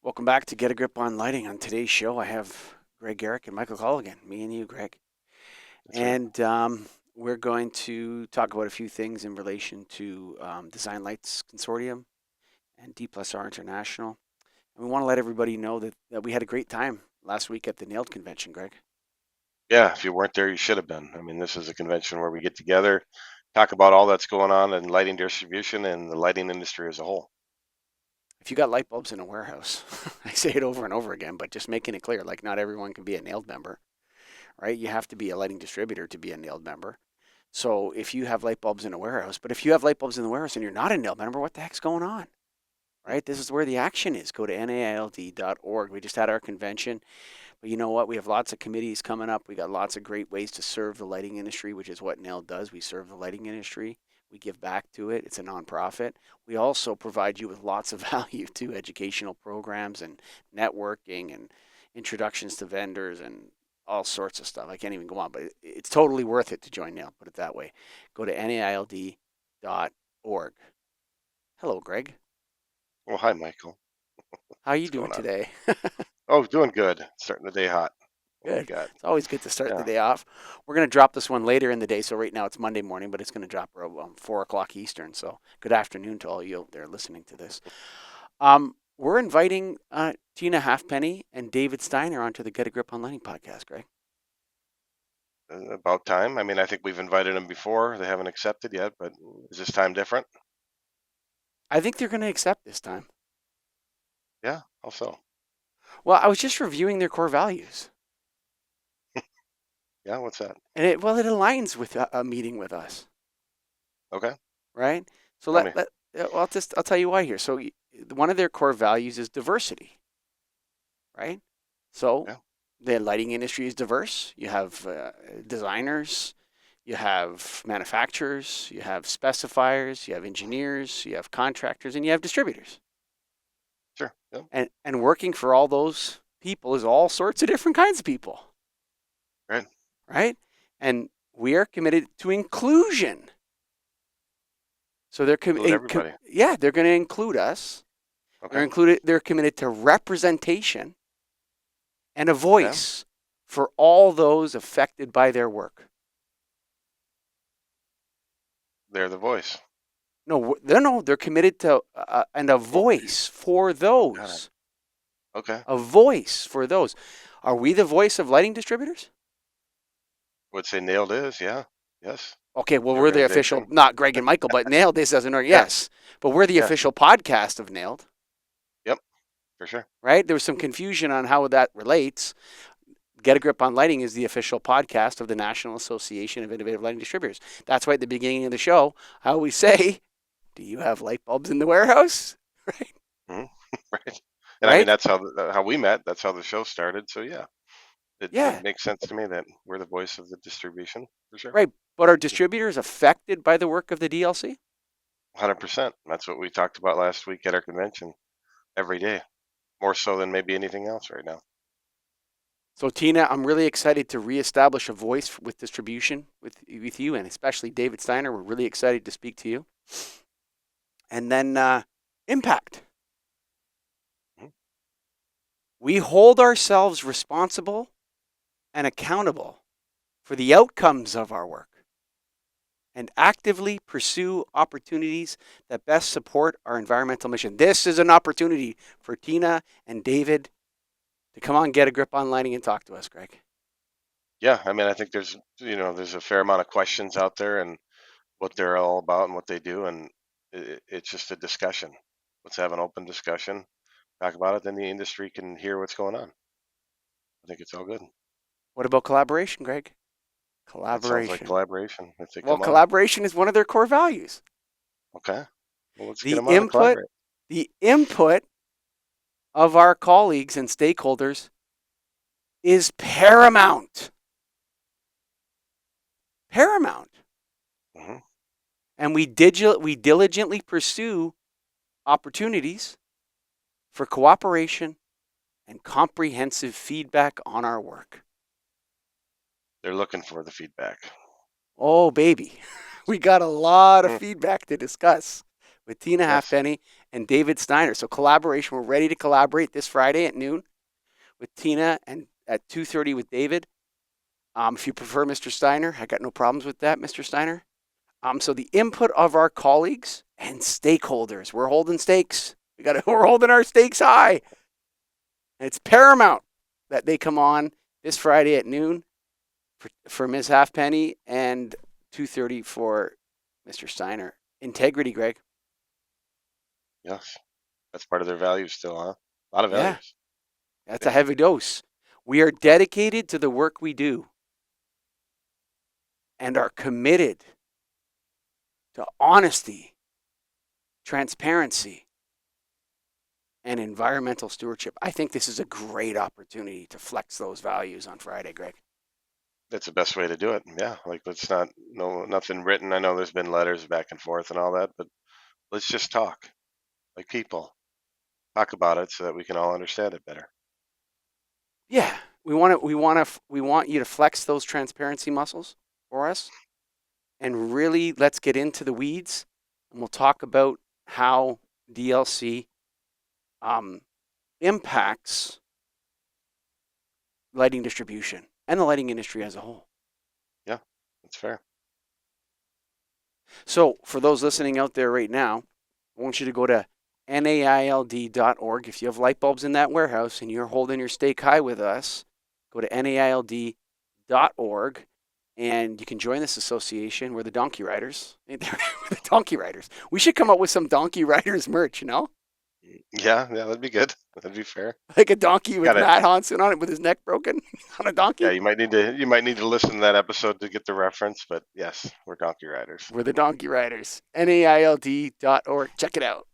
Welcome back to Get a Grip on Lighting. On today's show, I have Greg Garrick and Michael Colligan, me and you, Greg. That's right. And we're going to talk about a few things in relation to Design Lights Consortium and D plus R International. And we want to let everybody know that we had a great time last week at the NAILed convention, Greg. Yeah, if you weren't there, you should have been. I mean, this is a convention where we get together, talk about all that's going on in lighting distribution and the lighting industry as a whole. If you got light bulbs in a warehouse, I say it over and over again, but just making it clear, like not everyone can be a NAILed member, right? You have to be a lighting distributor to be a NAILed member. So if you have light bulbs in a warehouse, but if you have light bulbs in the warehouse and you're not a NAILed member, what the heck's going on? Right? This is where the action is. Go to naild.org. We just had our convention, but you know what? We have lots of committees coming up. We got lots of great ways to serve the lighting industry, which is what NAILD does. We serve the lighting industry. We give back to it. It's a nonprofit. We also provide you with lots of value to educational programs and networking and introductions to vendors and all sorts of stuff. I can't even go on, but it's totally worth it to join NAILD, put it that way. Go to naild.org. Hello, Greg. Well, hi, Michael. How are you What's doing going on? today? Oh, doing good. Starting the day hot. What we Good. got? It's always good to start the Yeah. day off. We're going to drop this one later in the day. So right now it's Monday morning, but it's going to drop around 4 o'clock Eastern. So good afternoon to all you out there listening to this. We're inviting Tina Halfpenny and David Steiner onto the Get a Grip on Lighting podcast, Greg. About time. I mean, I think we've invited them before. They haven't accepted yet, but is this time different? I think they're going to accept this time. Yeah, also. Well, I was just reviewing their core values, Yeah, what's that? and it aligns with a meeting with us, Okay, right? So tell me. I'll tell you why here. So one of their core values is diversity, right? So Yeah, the lighting industry is diverse. You have designers, you have manufacturers, you have specifiers, you have engineers, you have contractors, and you have distributors. sure. Yeah, And working for all those people is all sorts of different kinds of people, right. right? And we are committed to inclusion. So Include everybody. yeah, they're going to include us. Okay. They're committed to representation and a Yeah, voice for all those affected by their work. they're the voice. No, they're committed to and a Oh, voice for got it. those. Okay. A voice for those. Are we the voice of lighting distributors? Would say nailed is. Yeah. Yes. Okay, well, The we're the official, organization. not Greg and Michael, but Nailed this as an org. Yeah. Yes, but we're the Yeah. official podcast of Nailed, Yep. For sure. right? There was some confusion on how that relates. Get a Grip on Lighting is the official podcast of the National Association of Innovative Lighting Distributors. That's why at the beginning of the show, I always say, do you have light bulbs in the warehouse? Right? Hmm. Right. And I mean, Right? that's how we met. That's how the show started. So yeah, it Yeah, makes sense to me that we're the voice of the distribution for sure. right. But are distributors affected by the work of the DLC? 100%. That's what we talked about last week at our convention. Every day, more so than maybe anything else right now. So, Tina, I'm really excited to reestablish a voice with distribution with you, and especially David Steiner. We're really excited to speak to you. And then impact. Mhm. We hold ourselves responsible and accountable for the outcomes of our work and actively pursue opportunities that best support our environmental mission. This is an opportunity for Tina and David to come on, get a grip on lighting and talk to us, Greg. Yeah, I mean, I think there's a fair amount of questions out there and what they're all about and what they do, and it's just a discussion. Let's have an open discussion, talk about it, then the industry can hear what's going on. I think it's all good. What about collaboration, Greg? That sounds like Collaboration. collaboration if they Well, come on. collaboration is one of their core values. Okay. Well, let's get The them on to input, collaborate. the input of our colleagues and stakeholders is paramount. Paramount. Hmm. And we diligently pursue opportunities for cooperation and comprehensive feedback on our work. They're looking for the feedback. Oh, baby. We got a lot of Mm, feedback to discuss with Tina Yes. Halfpenny and David Steiner. So collaboration. We're ready to collaborate this Friday at noon with Tina and at 2:30 with David. If you prefer Mr. Steiner, I got no problems with that, Mr. Steiner. So the input of our colleagues and stakeholders. We're holding stakes. We're holding our stakes high. And it's paramount that they come on this Friday at noon for Ms. Halfpenny and 2:30 for Mr. Steiner. Integrity, Greg. Yes. That's part of their values still, huh? A lot of Yeah, values. that's a Yeah. heavy dose. We are dedicated to the work we do and are committed to honesty, transparency, and environmental stewardship. I think this is a great opportunity to flex those values on Friday, Greg. That's the best way to do it. Yeah. Like, let's not, no, nothing written. I know there's been letters back and forth and all that, but let's just talk like people. Talk about it so that we can all understand it better. Yeah, we want you to flex those transparency muscles for us, and really let's get into the weeds, and we'll talk about how DLC um, impacts lighting distribution and the lighting industry as a whole. Yeah. That's fair. So, for those listening out there right now, I want you to go to naild.org. If you have light bulbs in that warehouse and you're holding your stake high with us, go to naild.org and you can join this association. We're the Donkey Riders. We're the Donkey Riders. We should come up with some Donkey Riders merch, you know? Yeah. Yeah. That'd be good. That'd be fair. Like a donkey with Got it. Matt Hansen on it with his neck broken on a Yeah. donkey. You might need to listen to that episode to get the reference, but yes, we're donkey riders. We're the Donkey Riders. naild.org. Check it out.